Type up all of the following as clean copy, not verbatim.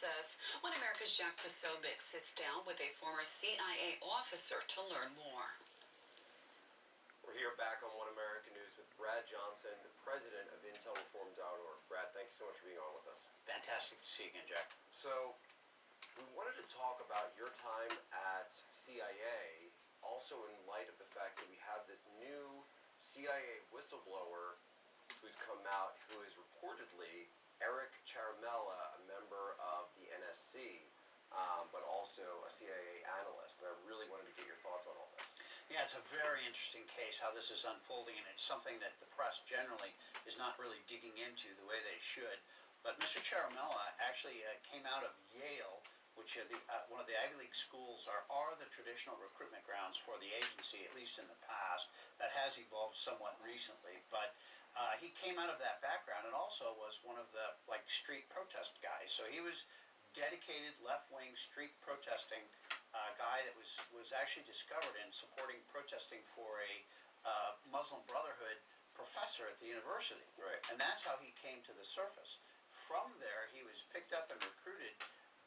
process when America's Jack Posobiec sits down with a former CIA officer to learn more. We're here back on One American News with Brad Johnson, the president of IntelReform.org. Brad, thank you so much for being on with us. Fantastic to see you again, Jack. So, we wanted to talk about your time at CIA, also in light of the fact that we have this new CIA whistleblower who's come out, who is reportedly Eric Charamella, a member of the NSC, but also a CIA analyst. And I really wanted to get your thoughts on all this. Yeah, it's a very interesting case how this is unfolding, and it's something that the press generally is not really digging into the way they should. But Mr. Charamella actually came out of Yale, which one of the Ivy League schools are the traditional recruitment grounds for the agency, at least in the past. That has evolved somewhat recently, but he came out of that background and also was one of the street protest guys. So he was dedicated left-wing street protesting guy that was actually discovered in supporting protesting for a Muslim Brotherhood professor at the university. Right. And that's how he came to the surface. From there, he was picked up and recruited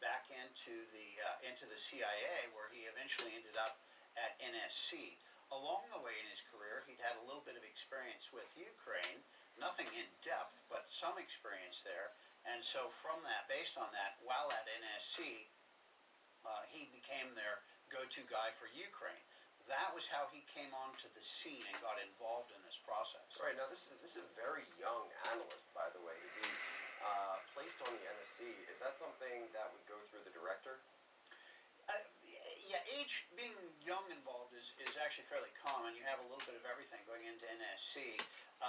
back into the CIA, where he eventually ended up at NSC. Along the way in his career, he'd had a little bit of experience with Ukraine, nothing in depth, but some experience there. And so from that, based on that, while at NSC, he became their go-to guy for Ukraine. That was how he came onto the scene and got involved in this process. Right, now this is a very young analyst, by the way, to be placed on the NSC. Is that something that would go through the director? Yeah, age, being young involved is actually fairly common. You have a little bit of everything going into NSC,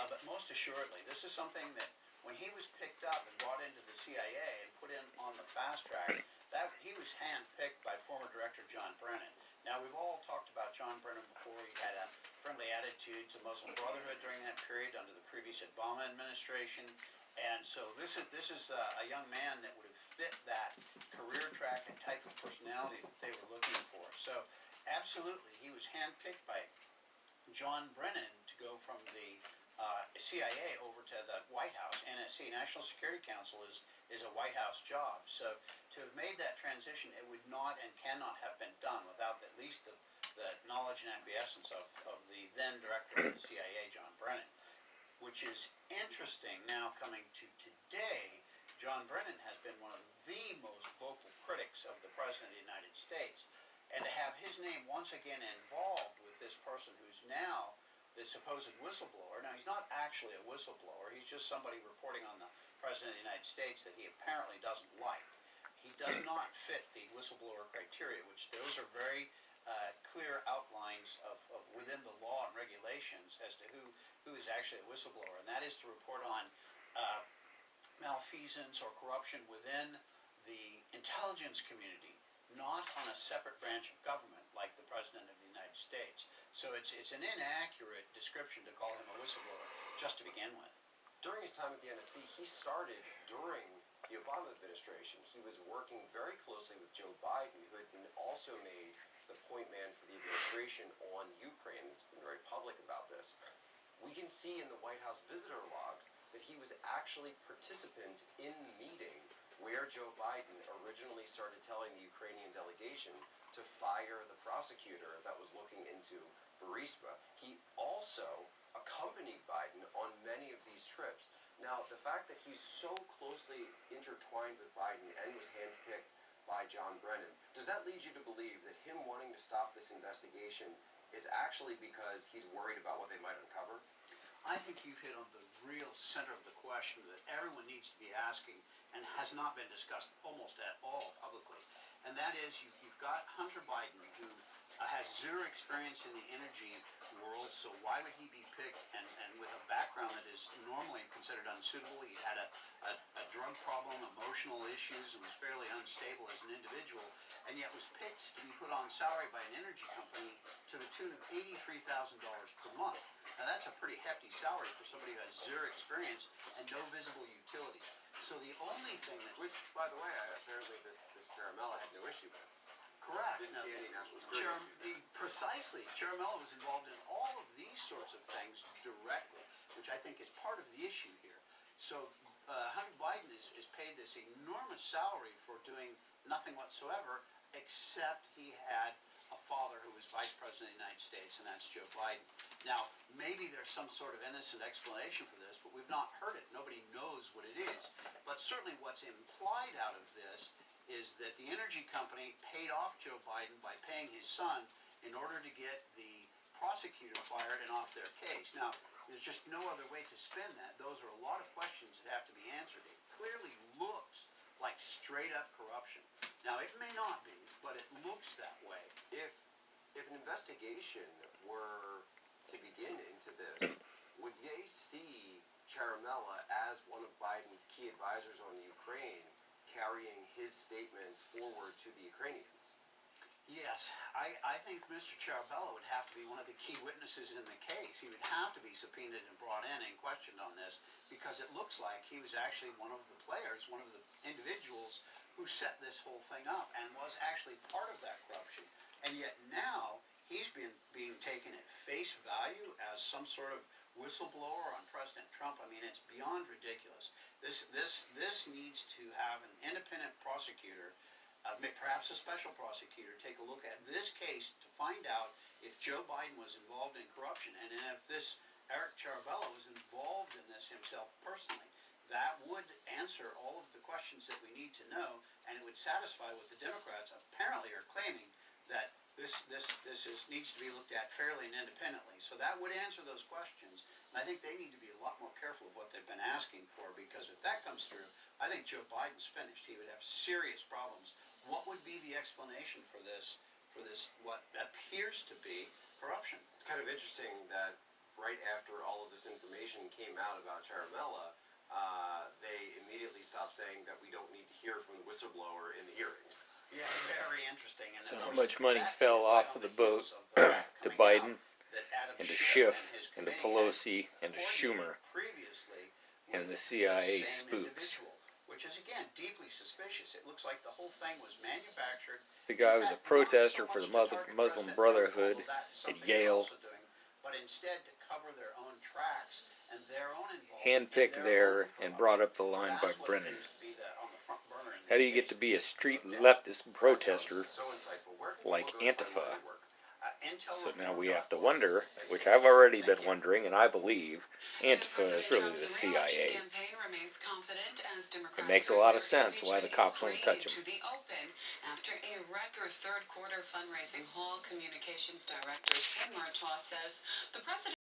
but most assuredly, this is something that when he was picked up and brought into the CIA and put in on the fast track, that he was handpicked by former director John Brennan. Now, we've all talked about John Brennan before. He had a friendly attitude to Muslim Brotherhood during that period under the previous Obama administration. And so this is a young man that would have fit that career track and type of personality that they were looking for. So absolutely, he was handpicked by John Brennan to go from the CIA over to the White House. NSC, National Security Council, is a White House job. So to have made that transition, it would not and cannot have been done without at least the knowledge and acquiescence of the then director of the CIA, John Brennan. Which is interesting now coming to today. John Brennan has been one of the most vocal critics of the President of the United States. And to have his name once again involved with this person who's now the supposed whistleblower. Now, he's not actually a whistleblower. He's just somebody reporting on the President of the United States that he apparently doesn't like. He does not fit the whistleblower criteria, which those are very clear outlines of within the law and regulations as to who is actually a whistleblower, and that is to report on malfeasance or corruption within the intelligence community, not on a separate branch of government like the President of the United States. So it's an inaccurate description to call him a whistleblower, just to begin with. During his time at the NSC, he started during the Obama administration. He was working very closely with Joe Biden, who had been also made the point man for the administration on Ukraine. He's been very public about this. We can see in the White House visitor logs that he was actually participant in the meeting where Joe Biden originally started telling the Ukrainian delegation to fire the prosecutor that was looking into Burisma. He also accompanied Biden on many of these trips. Now, the fact that he's so closely intertwined with Biden and was handpicked by John Brennan, does that lead you to believe that him wanting to stop this investigation is actually because he's worried about what they might uncover? I think you've hit on the real center of the question that everyone needs to be asking and has not been discussed almost at all publicly. And that is, you've got Hunter Biden, who has zero experience in the energy world, so why would he be picked, and with a background that is normally considered unsuitable? He had a drug problem, emotional issues, and was fairly unstable as an individual, and yet was picked to be put on salary by an energy company to the tune of $83,000 per month. Now that's a pretty hefty salary for somebody who has zero experience and no visible utility. So the only thing that... Which, by the way, apparently this Charamella had no issue with. Correct. Didn't see any national security issues. Precisely. Charamella was involved in all of these sorts of things directly, which I think is part of the issue here. So Hunter Biden is paid this enormous salary for doing nothing whatsoever, except he had a father who was vice president of the United States, and that's Joe Biden. Now, maybe there's some sort of innocent explanation for this, but we've not heard it. Nobody knows what it is. But certainly what's implied out of this is that the energy company paid off Joe Biden by paying his son in order to get the prosecutor fired and off their case. Now, there's just no other way to spin that. Those are a lot of questions that have to be answered. It clearly looks like straight up corruption. Now, it may not be, but it looks that way. If an investigation were to begin into this, would they see Charamella as one of Biden's key advisors on Ukraine, carrying his statements forward to the Ukrainians? Yes, I think Mr. Charabella would have to be one of the key witnesses in the case. He would have to be subpoenaed and brought in and questioned on this, because it looks like he was actually one of the players, one of the individuals who set this whole thing up and was actually part of that corruption. And yet now he's being taken at face value as some sort of whistleblower on President Trump. I mean, it's beyond ridiculous. This needs to have an independent prosecutor, perhaps a special prosecutor, take a look at this case to find out if Joe Biden was involved in corruption, and if this Eric Charabella was involved in this himself personally. That would answer all of the questions that we need to know, and it would satisfy what the Democrats apparently are claiming, that this needs to be looked at fairly and independently. So that would answer those questions, and I think they need to be a lot more careful of what they've been asking for, because if that comes through, I think Joe Biden's finished. He would have serious problems. What would be the explanation for this what appears to be corruption? It's kind of interesting that right after all of this information came out about Charamella, they immediately stopped saying that we don't need to hear from the whistleblower in the hearings. Yeah, very interesting. And So of how course, much money that fell is right off on of the heels boat of the to coming Biden out that Adam and to Schiff Schiff his and to committee Pelosi had and to coordinated Schumer previously and with the CIA this same spooks. individual, which is again deeply suspicious. It looks like the whole thing was manufactured. The guy In was a fact, not protester so for much the to target Muslim President Brotherhood Trump, although that is at something they're Yale, also doing, but instead to cover their own tracks and their own involvement, handpicked and their there own and brought up the corruption. line by That's what Brennan. appears to be on the front burner in How do this you get case. to be a street Yeah. leftist That protester sounds so insightful. Where can like people go to find more Antifa? of your work? So now we have to wonder, which I've already been wondering, and I believe Antifa is really the CIA. It makes a lot of sense why the cops won't touch him. To the open after a record third quarter fundraising haul, communications director Tim Murtaugh says the president